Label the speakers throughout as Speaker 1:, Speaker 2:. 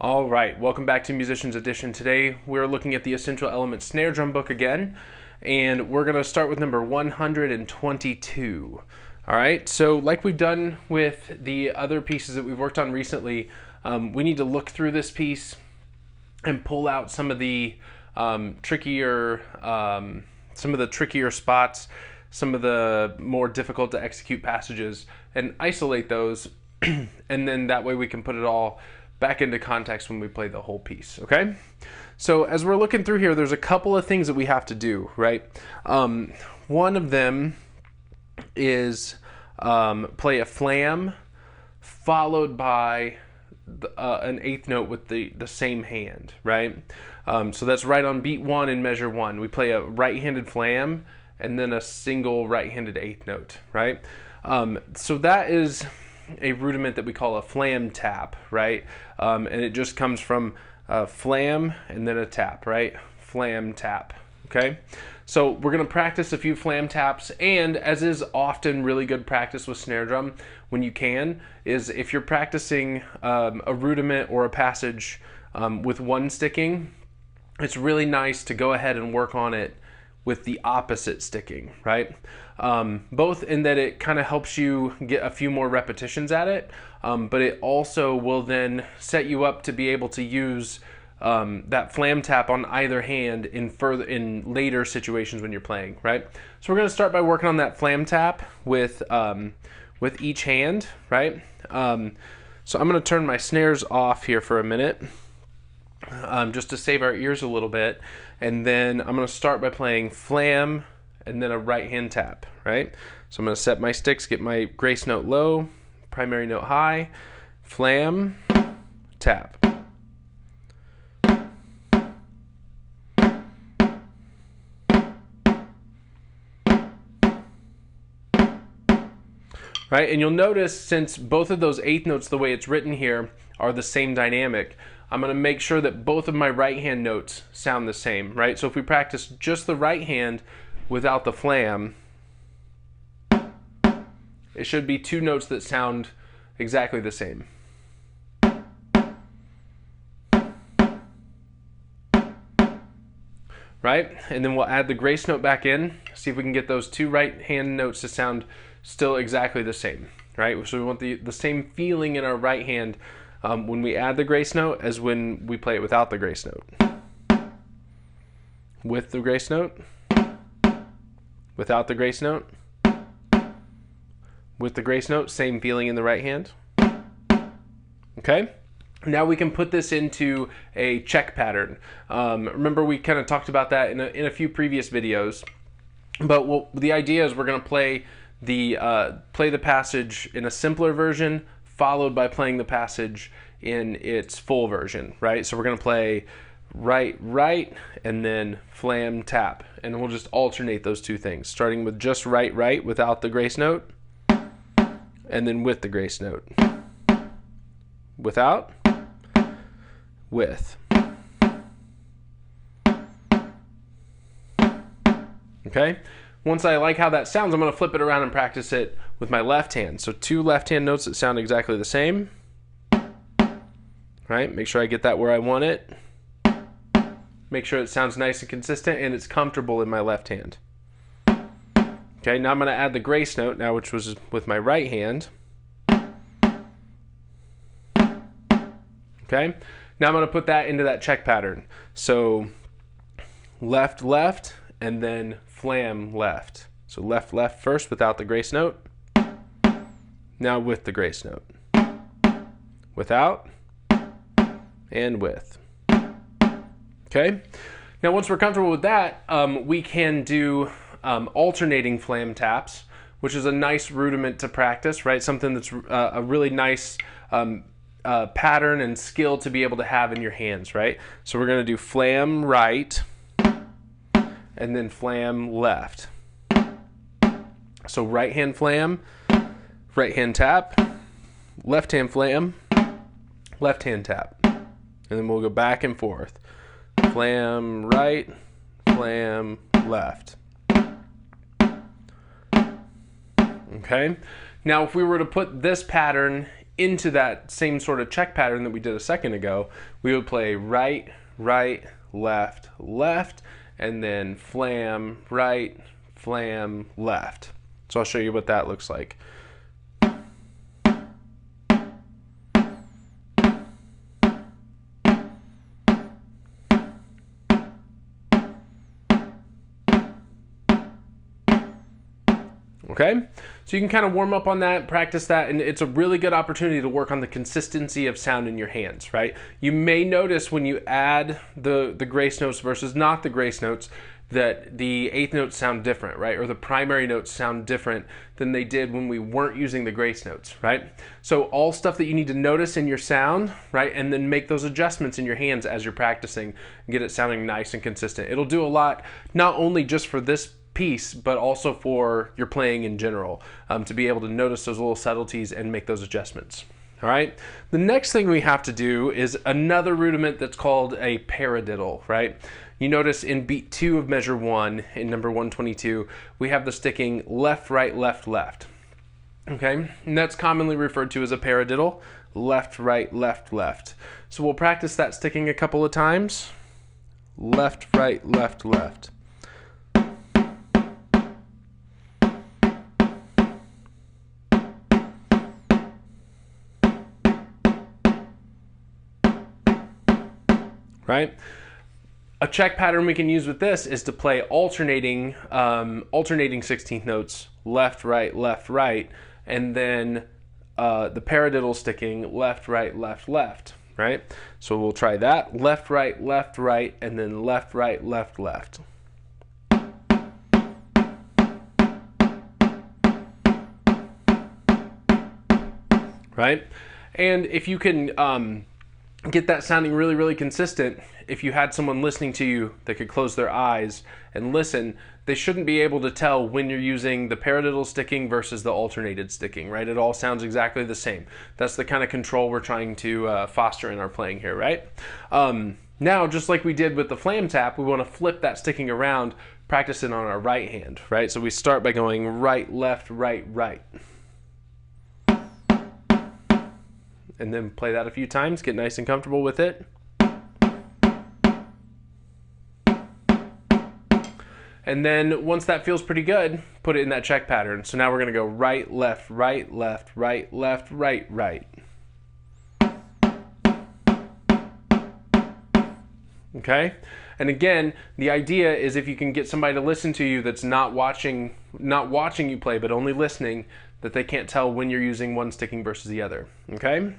Speaker 1: All right, welcome back to Musicians Edition. Today we're looking at the Essential Elements snare drum book again, and we're going to start with number 122. All right, so like we've done with the other pieces that we've worked on recently, we need to look through this piece and pull out some of the trickier spots, some of the more difficult to execute passages, and isolate those, and then that way we can put it all back into context when we play the whole piece, okay? So as we're looking through here, there's a couple of things that we have to do, right? One of them is play a flam followed by an eighth note with the same hand, right? So that's right on beat one in measure one. We play a right-handed flam and then a single right-handed eighth note, right? So that is a rudiment that we call a flam tap, right? And it just comes from flam and then a tap, right? Flam tap, okay? So we're gonna practice a few flam taps, and as is often really good practice with snare drum, when you can, is if you're practicing a rudiment or a passage with one sticking, it's really nice to go ahead and work on it with the opposite sticking, right? Both in that it kind of helps you get a few more repetitions at it, but it also will then set you up to be able to use that flam tap on either hand in later situations when you're playing, right? So we're going to start by working on that flam tap with each hand, right? So I'm going to turn my snares off here for a minute, just to save our ears a little bit, and then I'm going to start by playing flam and then a right hand tap, right? So I'm going to set my sticks, get my grace note low, primary note high, flam, tap. Right, and you'll notice since both of those eighth notes, the way it's written here, are the same dynamic, I'm going to make sure that both of my right hand notes sound the same, right? So if we practice just the right hand without the flam, it should be two notes that sound exactly the same. Right? And then we'll add the grace note back in, see if we can get those two right hand notes to sound still exactly the same, right? So we want the same feeling in our right hand when we add the grace note as when we play it without the grace note. With the grace note, without the grace note, with the grace note, same feeling in the right hand. Okay? Now we can put this into a check pattern. Remember we kind of talked about that in a few previous videos, but the idea is we're going to play the passage in a simpler version, followed by playing the passage in its full version, right? So we're going to play right, right, and then flam, tap, and we'll just alternate those two things, starting with just right, right without the grace note, and then with the grace note. Without, with. Okay? Once I like how that sounds, I'm going to flip it around and practice it with my left hand. So two left hand notes that sound exactly the same. Right? Make sure I get that where I want it. Make sure it sounds nice and consistent and it's comfortable in my left hand. Okay, now I'm going to add the grace note now, which was with my right hand. Okay? Now I'm going to put that into that check pattern. So left, left, and then flam, left. So left, left first without the grace note. Now with the grace note. Without and with. Okay? Now once we're comfortable with that, we can do alternating flam taps, which is a nice rudiment to practice, right? Something that's a really nice pattern and skill to be able to have in your hands, right? So we're going to do flam right and then flam left. So right hand flam, right hand tap, left hand flam, left hand tap. And then we'll go back and forth. Flam right, flam left. Okay? Now if we were to put this pattern into that same sort of check pattern that we did a second ago, we would play right, right, left, left, and then flam, right, flam, left. So I'll show you what that looks like. Okay, so you can kind of warm up on that, practice that, and it's a really good opportunity to work on the consistency of sound in your hands, right? You may notice when you add the grace notes versus not the grace notes that the eighth notes sound different, right? Or the primary notes sound different than they did when we weren't using the grace notes, right? So all stuff that you need to notice in your sound, right? And then make those adjustments in your hands as you're practicing and get it sounding nice and consistent. It'll do a lot, not only just for this piece, but also for your playing in general, to be able to notice those little subtleties and make those adjustments. All right. The next thing we have to do is another rudiment that's called a paradiddle, right? You notice in beat 2 of measure 1 in number 122, we have the sticking left, right, left, left. Okay, and that's commonly referred to as a paradiddle, left, right, left, left. So we'll practice that sticking a couple of times. Left, right, left, left. Right? A check pattern we can use with this is to play alternating 16th notes, left, right, and then the paradiddle sticking left, right, left, right? So we'll try that, left, right, and then left, right, left. Right? And if you can get that sounding really, really consistent, if you had someone listening to you that could close their eyes and listen, they shouldn't be able to tell when you're using the paradiddle sticking versus the alternated sticking, right? It all sounds exactly the same. That's the kind of control we're trying to foster in our playing here, right? Now, just like we did with the flam tap, we want to flip that sticking around, practice it on our right hand, right? So we start by going right, left, right. And then play that a few times, get nice and comfortable with it. And then once that feels pretty good, put it in that check pattern. So now we're going to go right, left, right. Okay? And again, the idea is if you can get somebody to listen to you that's not watching you play, but only listening, that they can't tell when you're using one sticking versus the other. Okay?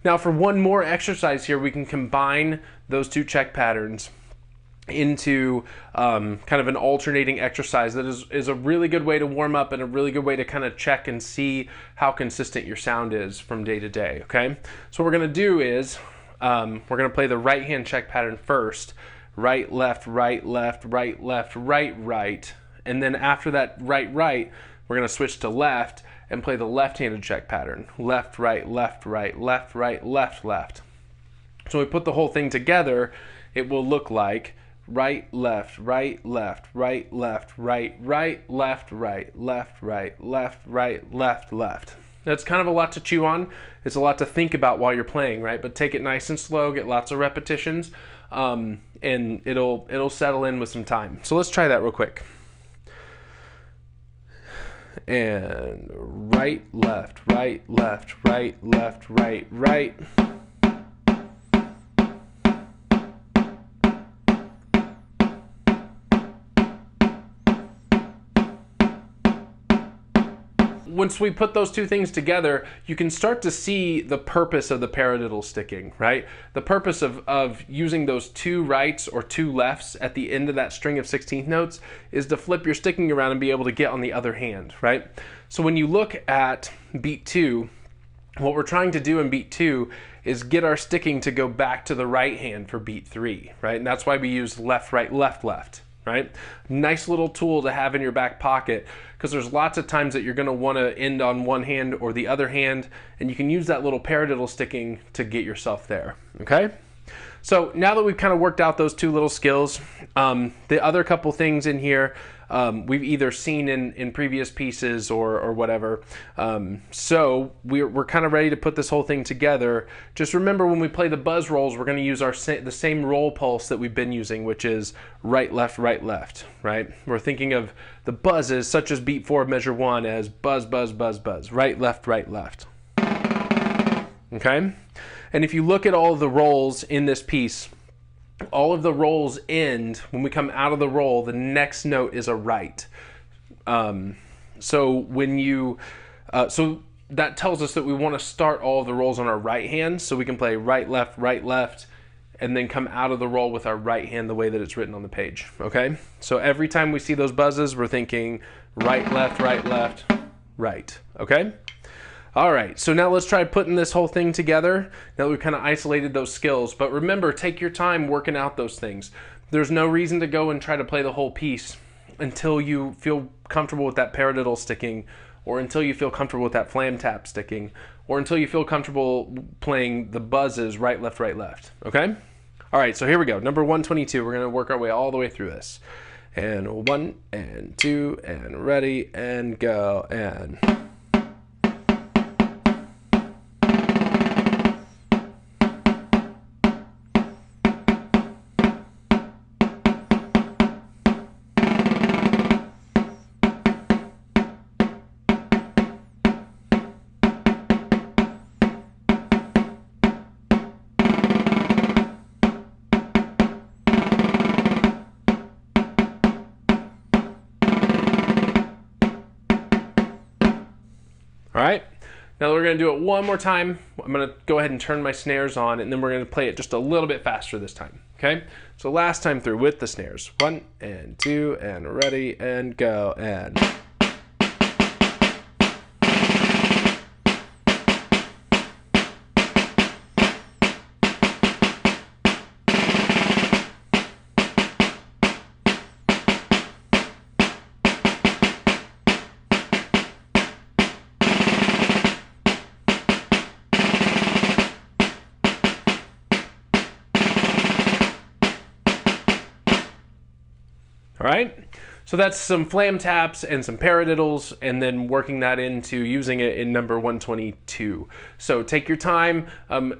Speaker 1: Now for one more exercise here, we can combine those two check patterns into kind of an alternating exercise that is a really good way to warm up and a really good way to kind of check and see how consistent your sound is from day to day. Okay? So what we're going to do is we're going to play the right hand check pattern first. Right, left, right, right. And then after that right, we're going to switch to left and play the left-handed check pattern. Left, right, left. So when we put the whole thing together, it will look like right, left, right, left, right, left. That's kind of a lot to chew on. It's a lot to think about while you're playing, right? But take it nice and slow, get lots of repetitions, and it'll settle in with some time. So let's try that real quick. And right, left, right. Once we put those two things together, you can start to see the purpose of the paradiddle sticking, right? The purpose of using those two rights or two lefts at the end of that string of 16th notes is to flip your sticking around and be able to get on the other hand, right? So when you look at beat 2, what we're trying to do in beat 2 is get our sticking to go back to the right hand for beat 3, right? And that's why we use left, right, left. Right? Nice little tool to have in your back pocket, because there's lots of times that you're going to want to end on one hand or the other hand, and you can use that little paradiddle sticking to get yourself there. Okay? So now that we've kind of worked out those two little skills, the other couple things in here, we've either seen in previous pieces or whatever. So we're kind of ready to put this whole thing together. Just remember, when we play the buzz rolls, we're going to use the same roll pulse that we've been using, which is right, left, right? We're thinking of the buzzes, such as beat 4 of measure 1, as buzz, buzz, buzz, buzz, right, left, right, left. Okay? And if you look at all of the rolls in this piece, all of the rolls end, when we come out of the roll, the next note is a right. So that tells us that we want to start all of the rolls on our right hand, so we can play right, left, and then come out of the roll with our right hand the way that it's written on the page, okay? So every time we see those buzzes, we're thinking right, left, right, okay? All right, so now let's try putting this whole thing together now that we've kind of isolated those skills. But remember, take your time working out those things. There's no reason to go and try to play the whole piece until you feel comfortable with that paradiddle sticking, or until you feel comfortable with that flam tap sticking, or until you feel comfortable playing the buzzes right, left, okay? All right, so here we go. Number 122, we're gonna work our way all the way through this. And 1 and 2 and ready and go and... All right, now we're gonna do it one more time. I'm gonna go ahead and turn my snares on, and then we're gonna play it just a little bit faster this time, okay? So last time through with the snares. 1 and 2 and ready and go and... All right, so that's some flam taps and some paradiddles, and then working that into using it in number 122. So take your time.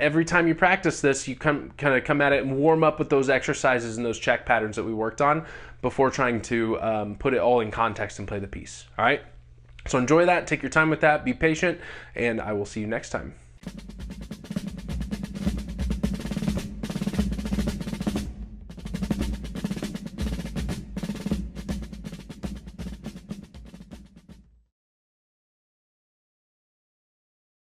Speaker 1: Every time you practice this, you kind of come at it and warm up with those exercises and those check patterns that we worked on before trying to put it all in context and play the piece. All right, so enjoy that, take your time with that, be patient, and I will see you next time.